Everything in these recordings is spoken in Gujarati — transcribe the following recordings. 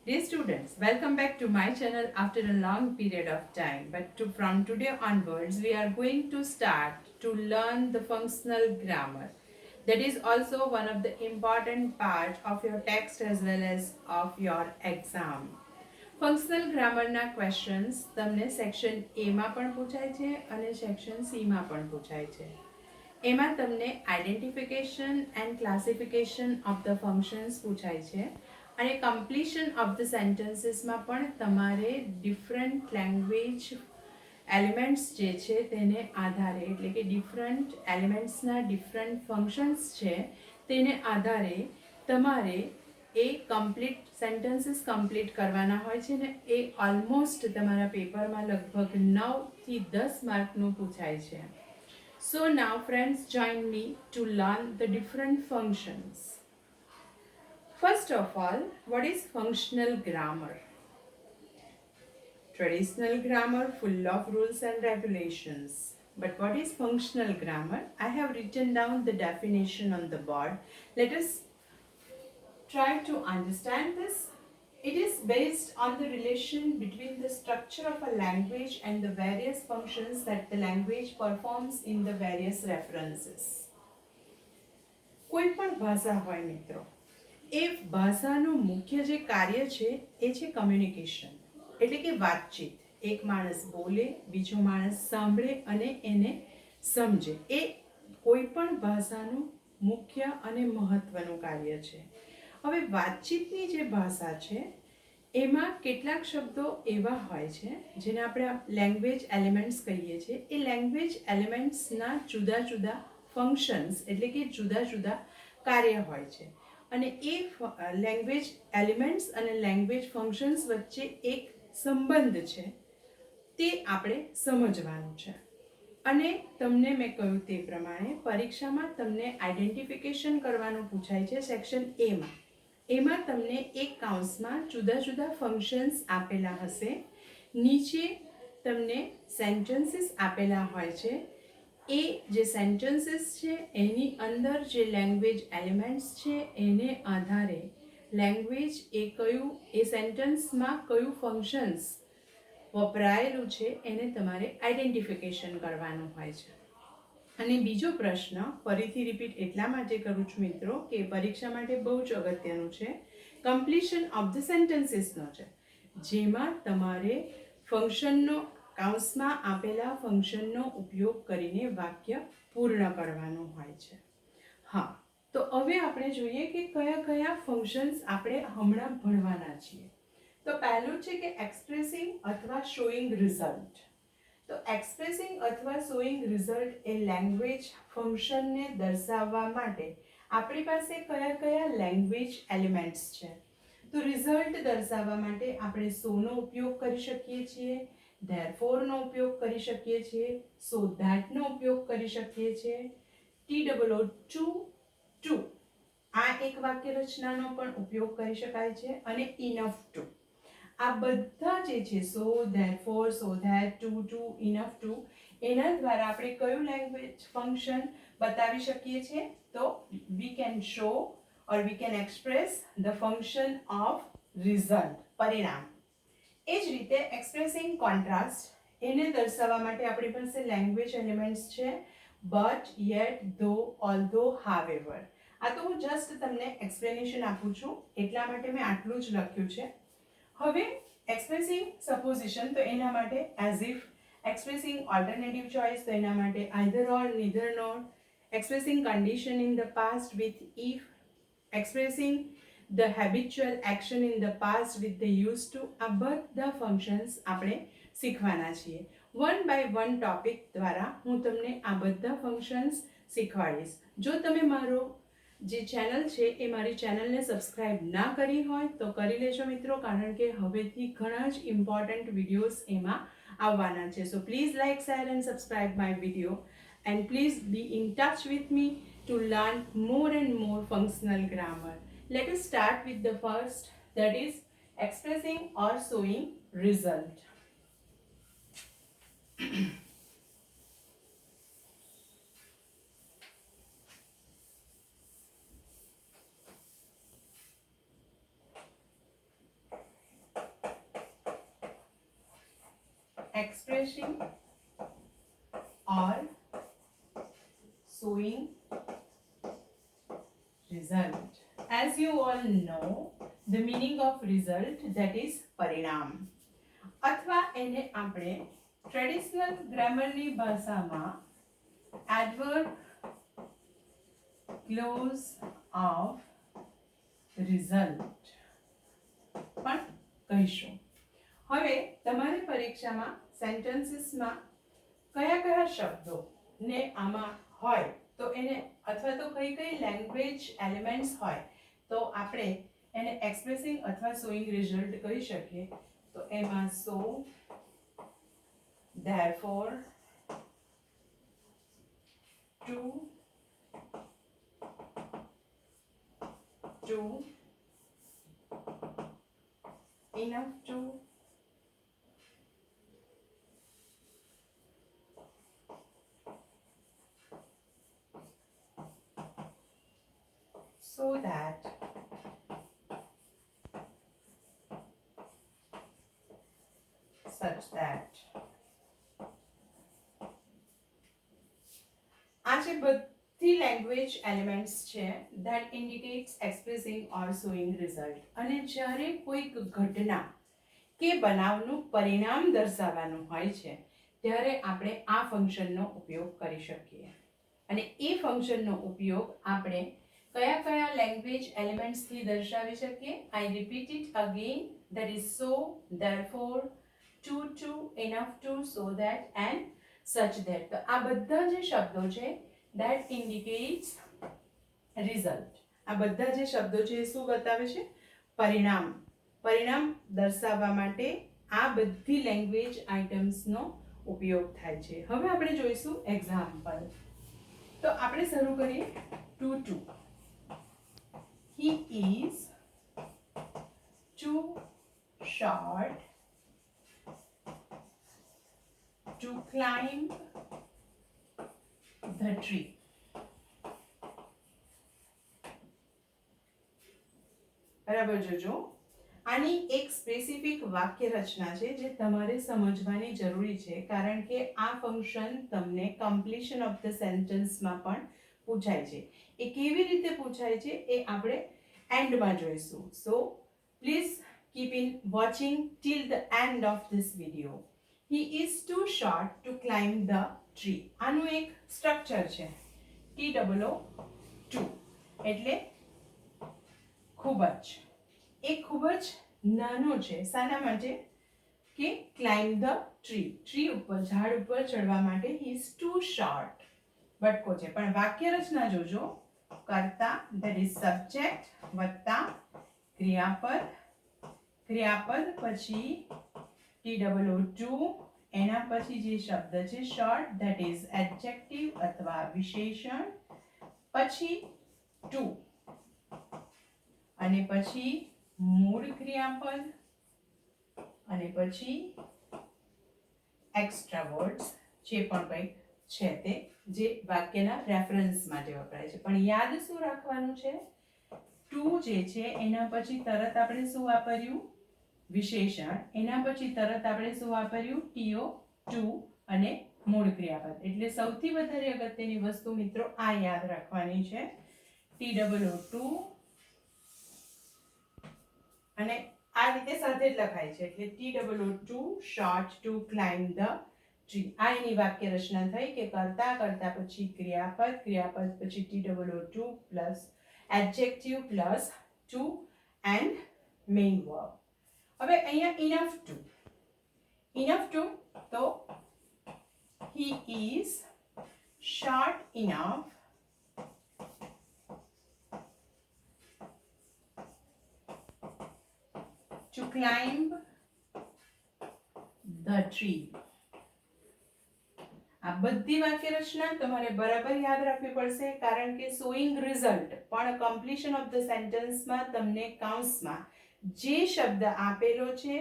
Dear students, welcome back to my channel after a long period of time. From today onwards, we are going to start to learn the functional grammar. That is also one of the important part of your text as well as of your exam. Functional ગ્રામરના ક્વેશ્ચન્સ તમને સેક્શન એમાં પણ પૂછાય છે અને સેક્શન સીમાં પણ પૂછાય છે. એમાં તમને identification and classification of the functions પૂછાય છે અને કમ્પ્લીશન ઓફ ધ સેન્ટેન્સીસમાં પણ તમારે ડિફરન્ટ લેંગ્વેજ એલિમેન્ટ્સ જે છે તેને આધારે એટલે કે ડિફરન્ટ એલિમેન્ટ્સના ડિફરન્ટ ફંક્શન્સ છે તેને આધારે તમારે એ કમ્પ્લીટ સેન્ટેન્સીસ કમ્પ્લીટ કરવાના હોય છે ને એ ઓલમોસ્ટ તમારા પેપરમાં લગભગ 9 થી 10 માર્કનું પૂછાય છે. So now friends, join me to learn the different functions. First of all, what is functional grammar? Traditional grammar full of rules and regulations. But what is functional grammar? I have written down the definition on the board. Let us try to understand this. It is based on the relation between the structure of a language and the various functions that the language performs in the various references. કોઈ પણ ભાષા હોય મિત્રો, એ ભાષાનું મુખ્ય જે કાર્ય છે એ છે કમ્યુનિકેશન, એટલે કે વાતચીત. એક માણસ બોલે, બીજો માણસ સાંભળે અને એને સમજે. એ કોઈ પણ ભાષાનું મુખ્ય અને મહત્વનું કાર્ય છે. હવે વાતચીતની જે ભાષા છે એમાં કેટલાક શબ્દો એવા હોય છે જેને આપણે લેંગ્વેજ એલિમેન્ટ્સ કહીએ છીએ. એ લેંગ્વેજ એલિમેન્ટ્સના જુદા જુદા ફંક્શન્સ એટલે કે જુદા જુદા કાર્ય હોય છે અને એ લેંગ્વેજ એલિમેન્ટ્સ અને લેંગ્વેજ ફંક્શન્સ વચ્ચે એક સંબંધ છે તે આપણે સમજવાનું છે. અને તમને મેં કહ્યું તે પ્રમાણે પરીક્ષામાં તમને આઈડેન્ટિફિકેશન કરવાનું પૂછાય છે સેક્શન એમાં. એમાં તમને એક કાઉન્સમાં જુદા જુદા ફંક્શન્સ આપેલા હશે. નીચે તમને સેન્ટેન્સીસ આપેલા હોય છે. એ જે સેન્ટેન્સીસ છે એની અંદર જે લેંગ્વેજ એલિમેન્ટ્સ છે એને આધારે લેંગ્વેજ એ કયું એ સેન્ટેન્સમાં કયું ફંક્શન્સ વપરાયેલું છે એને તમારે આઈડેન્ટિફિકેશન કરવાનું હોય છે. અને બીજો પ્રશ્ન ફરીથી રિપીટ એટલા માટે કરું છું મિત્રો કે પરીક્ષા માટે બહુ જ અગત્યનું છે. કમ્પ્લીશન ઓફ ધ સેન્ટેન્સીસનો છે, જેમાં તમારે ફંક્શનનો કાઉન્સમાં આપેલા ફંક્શનનો ઉપયોગ કરીને વાક્ય પૂર્ણ કરવાનું હોય છે. હા, તો હવે આપણે જોઈએ કે કયા કયા ફંક્શન્સ આપણે હમણાં ભણવાના છીએ. તો પહેલું છે કે એક્સપ્રેસિંગ અથવા શોઈંગ રિઝલ્ટ. તો એક્સપ્રેસિંગ અથવા શોઈંગ રિઝલ્ટ એ લેંગ્વેજ ફંક્શનને દર્શાવવા માટે આપણી પાસે કયા કયા લેંગ્વેજ એલિમેન્ટ્સ છે. તો રિઝલ્ટ દર્શાવવા માટે આપણે સોનો ઉપયોગ કરી શકીએ છીએ, ધેરફોરનો ઉપયોગ કરી શકીએ છીએ, સો ધેટનો ઉપયોગ કરી શકીએ છીએ, TOO ટુ આ એક વાક્ય રચનાનો પણ ઉપયોગ કરી શકાય છે અને ઇનફ ટુ. આ બધા જે છે so therefore, so that, too enough to એના દ્વારા આપણે કયું લેંગ્વેજ ફંક્શન બતાવી શકીએ છીએ. તો we can show or we can express the function of result, પરિણામ. એ જ રીતે એક્સપ્રેસિંગ કોન્ટ્રાસ્ટ એને દર્શાવવા માટે આપણી પાસે લેંગ્વેજ એલિમેન્ટ્સ છે બટ, યેટ, ધો, ઓલ્ધો, હાવેવર. આ તો હું જસ્ટ તમને એક્સપ્લેનેશન આપું છું એટલા માટે મેં આટલું જ લખ્યું છે. હવે એક્સપ્રેસિંગ સપોઝિશન તો એના માટે as if, expressing alternative choice તો એના માટે either or, neither nor, expressing condition in the past with if, expressing the habitual action in the past with the use to. આ બધા ફંક્શન્સ આપણે શીખવાના છીએ. વન બાય વન ટોપિક દ્વારા હું તમને આ બધા ફંક્શન્સ શીખવાડીશ. જો તમે મારો જે ચેનલ છે એ મારી ચેનલને સબસ્ક્રાઇબ ના કરી હોય તો કરી લેજો મિત્રો, કારણ કે હવેથી ઘણા જ ઇમ્પોર્ટન્ટ વિડીયોઝ એમાં આવવાના છે. So please like, share and subscribe my video and please B in touch with me to learn more and more functional grammar. Let us start with the first, that is expressing or showing result. expressing or showing result. As you all know, the meaning of result, that is પરિણામ. અથવા એને આપણે ટ્રેડિશનલ ગ્રામરની ભાષામાં adverb clause of result પણ કહીશું. હવે તમારી પરીક્ષામાં સેન્ટેન્સીસમાં કયા કયા શબ્દો ને આમાં હોય તો એને અથવા તો કઈ કઈ લેંગ્વેજ એલિમેન્ટ્સ હોય તો આપણે એને એક્સપ્રેસિંગ અથવા શોઈંગ રિઝલ્ટ કહી શકીએ. તો એમાં સો, therefore, to, enough to, so that, such that. આ જે બધી લેંગ્વેજ એલિમેન્ટ્સ છે that indicates expressing or showing result. અને જ્યારે કોઈક ઘટના કે બનાવનું પરિણામ દર્શાવવાનું હોય છે ત્યારે આપણે આ ફંક્શનનો ઉપયોગ કરી શકીએ. અને એ ફંક્શનનો ઉપયોગ આપણે કયા કયા લેંગ્વેજ એલિમેન્ટ્સથી દર્શાવી શકીએ? આઈ repeat it again, that is so, therefore, to, enough to, so that and such that. તો આ બધા જે શબ્દો છે that indicates result. આ બધા જે શબ્દો છે એ શું બતાવે છે? પરિણામ. પરિણામ દર્શાવવા માટે આ બધી લેંગ્વેજ આઇટમ્સનો ઉપયોગ થાય છે. હવે આપણે જોઈશું એક્ઝામ્પલ. તો આપણે શરૂ કરીએ to. He is too short to climb the tree. બરાબર જોજો. આની એક સ્પેસિફિક વાક્ય રચના છે જે તમારે સમજવાની જરૂરી છે કારણ કે આ ફંક્શન તમને કમ્પ્લીશન ઓફ ધ સેન્ટેન્સમાં પણ પૂછાય છે. એ કેવી રીતે પૂછાય છે એ આપણે એન્ડમાં જોઈશું. So please keep in watching till the end of this video. He is too short to climb the tree. આનું એક સ્ટ્રક્ચર છે TOO2 એટલે ખૂબ જ. એ ખૂબ જ નાનો છે. શાના માટે? કે ક્લાઇમ્બ ધ ટ્રી. ટ્રી ઉપર, ઝાડ ઉપર ચડવા માટે he is too short. બટકો છે. પણ વાક્ય રચના જોજો. કર્તા that is subject વત્તા ક્રિયાપદ. ક્રિયાપદ પછી TOO2 એના પછી જે શબ્દ છે short that is adjective અથવા વિશેષણ. પછી to અને પછી મૂળ ક્રિયાપદ અને પછી એક્સ્ટ્રા વર્ડ્સ જે પણ કંઈક છે તે જે વાક્યના રેફરન્સ માટે વપરાય છે. પણ યાદ શું રાખવાનું છે? ટુ જે છે એના પછી તરત આપણે શું વાપર્યું? વિશેષણ. એના પછી તરત આપણે શું વાપર્યું? TO2 અને મૂળ ક્રિયાપદ. એટલે સૌથી વધારે અગત્યની વસ્તુ મિત્રો આ યાદ રાખવાની છે. TOO2 અને આ રીતે સાથે જ લખાય છે એટલે TOO2 short to climb the tree. આ એની વાક્ય રચના થઈ કે કરતા કરતા પછી ક્રિયાપદ, ક્રિયાપદ પછી TOO2 plus adjective plus to and main verb. હવે અહીંયા enough to તો he is short enough to climb the tree. આ બધી વાક્ય રચના તમારે બરાબર યાદ રાખવી પડશે કારણ કે શોઈંગ રિઝલ્ટ પણ કમ્પ્લીશન ઓફ ધ સેન્ટેન્સમાં તમને કાઉન્સમાં જે શબ્દ આપેલો છે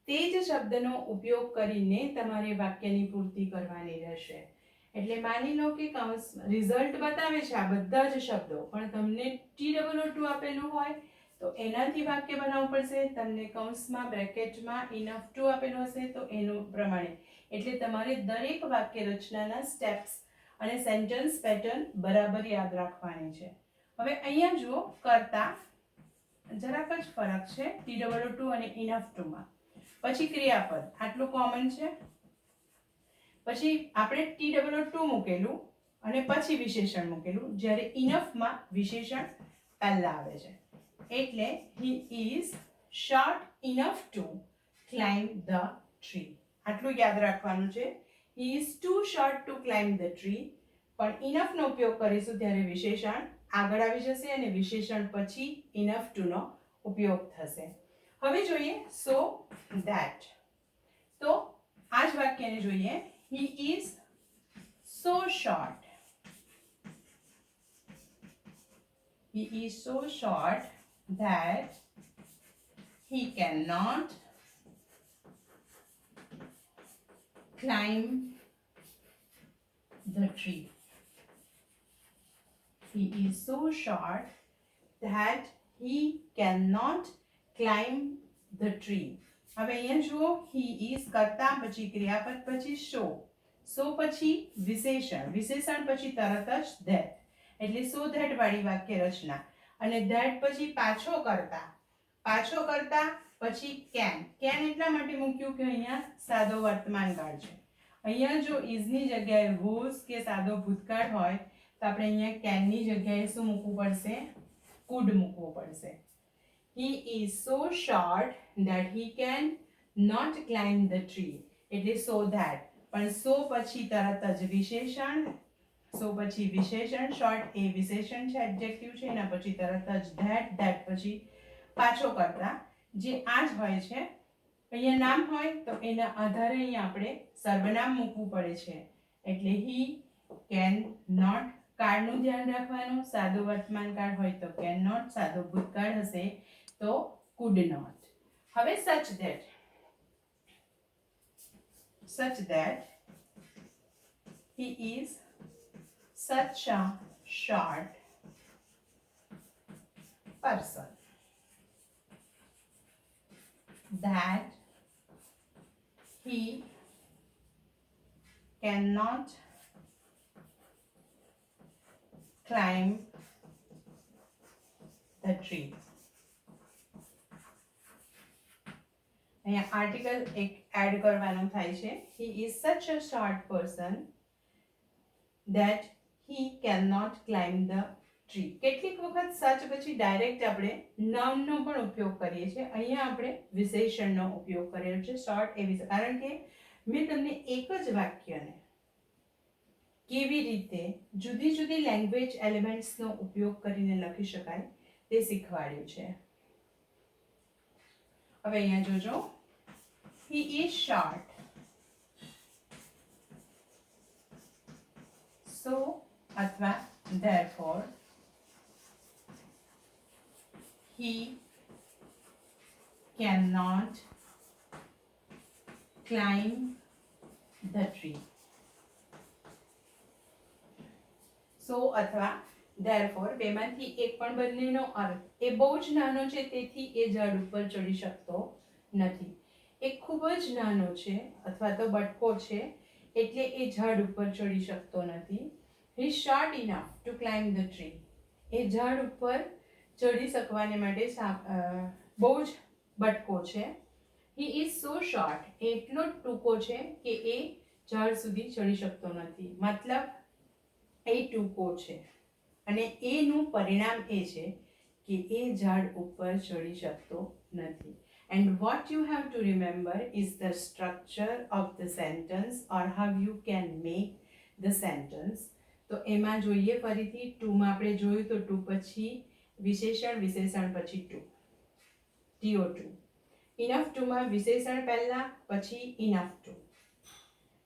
તે જ શબ્દનો ઉપયોગ કરીને તમારે વાક્યની પૂર્તિ કરવાની રહેશે. એટલે માની લો કે કાઉન્સ રિઝલ્ટ બતાવે છે આ બધા જ શબ્દો પણ તમને TOO2 આપેલું હોય તો એનાથી વાક્ય બનાવવું પડશે. તમને કૌંસમાં બ્રેકેટમાં ઇનફ ટુ આપેલું હશે તો એનું પ્રમાણે, એટલે તમારે દરેક વાક્ય રચનાના સ્ટેપ્સ અને સેન્ટેન્સ પેટર્ન બરાબર યાદ રાખવાની છે. હવે અહીંયા જુઓ, કરતા જરાક જ ફરક છે TWO2 અને ઇનફ ટુમાં. પછી ક્રિયાપદ આટલું કોમન છે. પછી આપણે TWO2 મૂકેલું અને પછી વિશેષણ મૂકેલું, જ્યારે ઇનફમાં વિશેષણ પહેલા આવે છે. એટલે he is short enough to climb the tree. આટલું યાદ રાખવાનું છે. he is too short to climb the tree. પણ ઇનફ નો ઉપયોગ કરીશું ત્યારે વિશેષણ આગળ આવી જશે અને વિશેષણ પછી ઇનફ ટુ નો ઉપયોગ થશે. હવે જોઈએ so that. તો આ જ વાક્યને જોઈએ. he is so short. he is so short that he cannot climb the tree. He is so short that he cannot climb the tree. હવે અહીંયા જુઓ, he is કરતા પછી ક્રિયાપદ પછી so પછી વિશેષણ પછી તરત જ that, એટલે so that વાળી વાક્ય રચના. અને that પછી પાછો કરતા પછી can એટલા માટે મૂક્યું કે અહીંયા સાદો વર્તમાન કાળ છે. અહીંયા જો is ની જગ્યાએ was કે સાદો ભૂતકાળ હોય તો આપણે અહીંયા can ની જગ્યાએ શું મૂકવું પડશે? could મૂકવું પડશે. he is so short that he can not climb the tree. એટલે so that, પણ so પછી તરત જ વિશેષણ. so પછી વિશેષણ, short એ વિશેષણ છે, એડજેક્ટિવ છે, એના પછી તરત જ that પછી પાછો કરતા, જે આ જ હોય છે. અહીંયા નામ હોય તો એના આધારે અહીંયા આપણે સર્વનામ મૂકવું પડે છે. એટલે he can not, કાળનું ધ્યાન રાખવાનું. સાદો વર્તમાન કાળ હોય તો can not, સાદો ભૂતકાળ હશે તો could not. હવે such that he is such a short person that he cannot climb the tree. અહીંયા આર્ટિકલ એક એડ કરવાનું થાય છે. he is such a short person that he cannot climb the tree. કેટલીક વખત સચ પછી ડાયરેક્ટ આપણે નાઉન નો પણ ઉપયોગ કરીએ છીએ. અહીંયા આપણે વિશેષણનો ઉપયોગ કર્યો છે. શોર્ટ એ વિશે, કારણ કે મેં તમને એક જ વાક્યને કેવી રીતે જુદી જુદી લેંગ્વેજ એલિમેન્ટ્સનો ઉપયોગ કરીને લખી શકાય તે શીખવાડ્યું છે. હવે અહીંયા જોજો, he is short so અથવા therefore he cannot climb the tree. so અથવા therefore બેમાંથી એક પણ બંનેનો અર્થ એ બહુ જ નાનો છે, તેથી એ ઝાડ ઉપર ચડી શકતો નથી. એ ખૂબ જ નાનો છે અથવા તો બટકો છે એટલે એ ઝાડ ઉપર ચડી શકતો નથી. he is short enough to climb the tree. એ ઝાડ ઉપર ચડી શકવાને માટે બહુ જ બટકો છે. he is so short, એટલો ટૂંકો છે કે એ ઝાડ સુધી ચડી શકતો નથી. મતલબ એ ટૂંકો છે અને એનું પરિણામ એ છે કે એ ઝાડ ઉપર ચડી શકતો નથી. And what you have to remember is the structure of the sentence or how you can make the sentence. તો એમાં જોઈએ ફરીથી, ટુમાં આપણે જોયું તો ટુ પછી વિશેષણ પછી ટુ, TO2. ઇનફ ટુમાં વિશેષણ પહેલા પછી ઇનફ ટુ.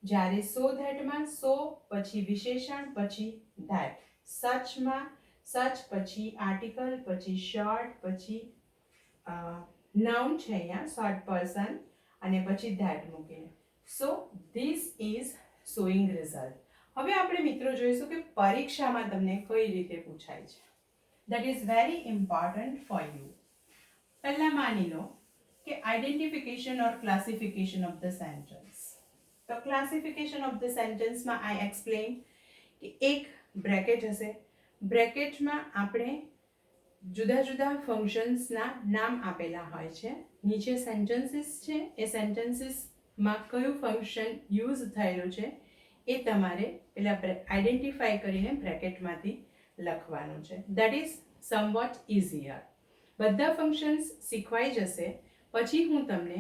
જ્યારે so that માં so પછી વિશેષણ પછી that. સચમાં સચ પછી આર્ટિકલ પછી શોર્ટ પછી નાઉન છે અહીંયા શોર્ટ પર્સન અને પછી that મૂકીને. so this is showing result. હવે આપણે મિત્રો જોઈશું કે પરીક્ષામાં તમને કઈ રીતે પૂછાય છે. that is very important for you. પહેલા માની લો કે identification or classification of the sentence. તો ક્લાસિફિકેશન ઓફ ધ સેન્ટેન્સમાં આઈ એક્સપ્લેન કે એક બ્રેકેટ હશે. બ્રેકેટમાં આપણે જુદા જુદા ફંક્શન્સના નામ આપેલા હોય છે. નીચે સેન્ટેન્સીસ છે, એ સેન્ટેન્સીસમાં કયું ફંક્શન યુઝ થયેલું છે એ તમારે પેલા આઈડેન્ટિફાઈ કરીને બ્રેકેટમાંથી લખવાનું છે. That is somewhat easier. બધા ફંક્શન્સ શીખવાઈ જશે પછી હું તમને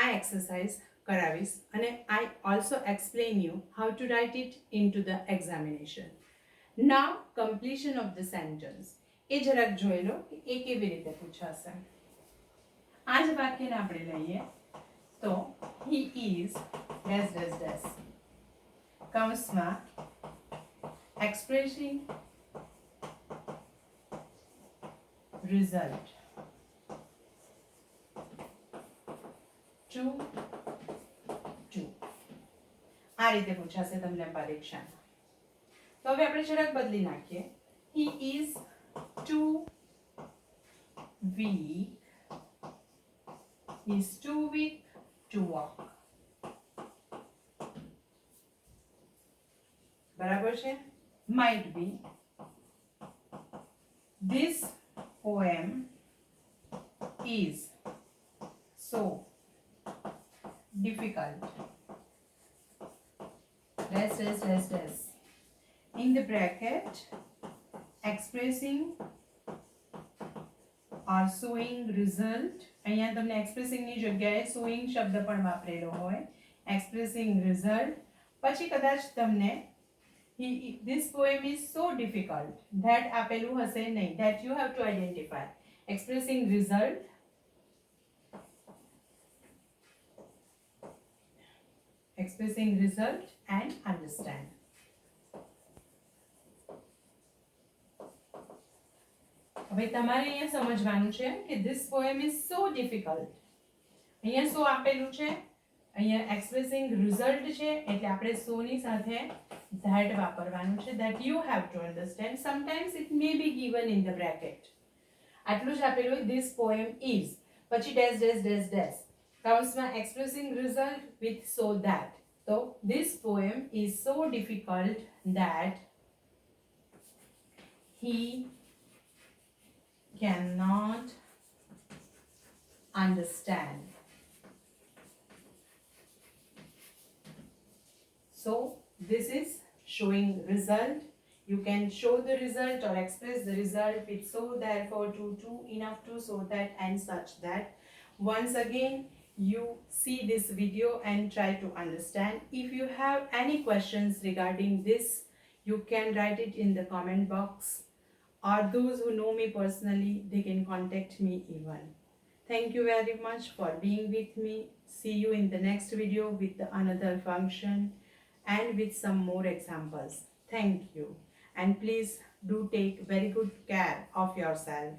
આ એક્સરસાઇઝ કરાવીશ અને I also explain you how to write it into the examination. Now completion of the sentence એ જરાક જોઈ લો કે એ કેવી રીતે પૂછાશે. આ જ વાક્યને આપણે લઈએ તો he is dash dash dash કૌંસમાં એક્સપ્રેસિંગ result to આ રીતે પૂછાશે તમને પરીક્ષામાં. તો હવે આપણે જરાક બદલી નાખીએ. he is too weak to walk. બરાબર છે. might be this poem is so difficult. In the bracket, expressing or showing result. અહીંયા તમને expressing ની જગ્યાએ showing શબ્દ પણ વાપરેલો હોય. expressing result. પછી કદાચ તમને this poem is so difficult. That આપેલું હશે નહીં. That you have to identify. Expressing result. Expressing result and understand. હવે તમારે અહીંયા સમજવાનું છે કે this poem is so difficult. અહીંયા so આપેલું છે, અહીંયા expressing result છે એટલે આપણે so ની સાથે that વાપરવાનું છે. That you have to understand. Sometimes it may be given in the bracket. આટલું જ આપેલું this poem is પછી dash dash dash dash કૌંસમાં expressing result with so that. So this poem is so difficult that he cannot understand. So this is showing result. You can show the result or express the result with so, therefore, to, enough to, so that and such that. Once again, you see this video and try to understand. If you have any questions regarding this, you can write it in the comment box, or those who know me personally, they can contact me even. Thank you very much for being with me. See you in the next video with another function and with some more examples. Thank you. And please do take very good care of yourself.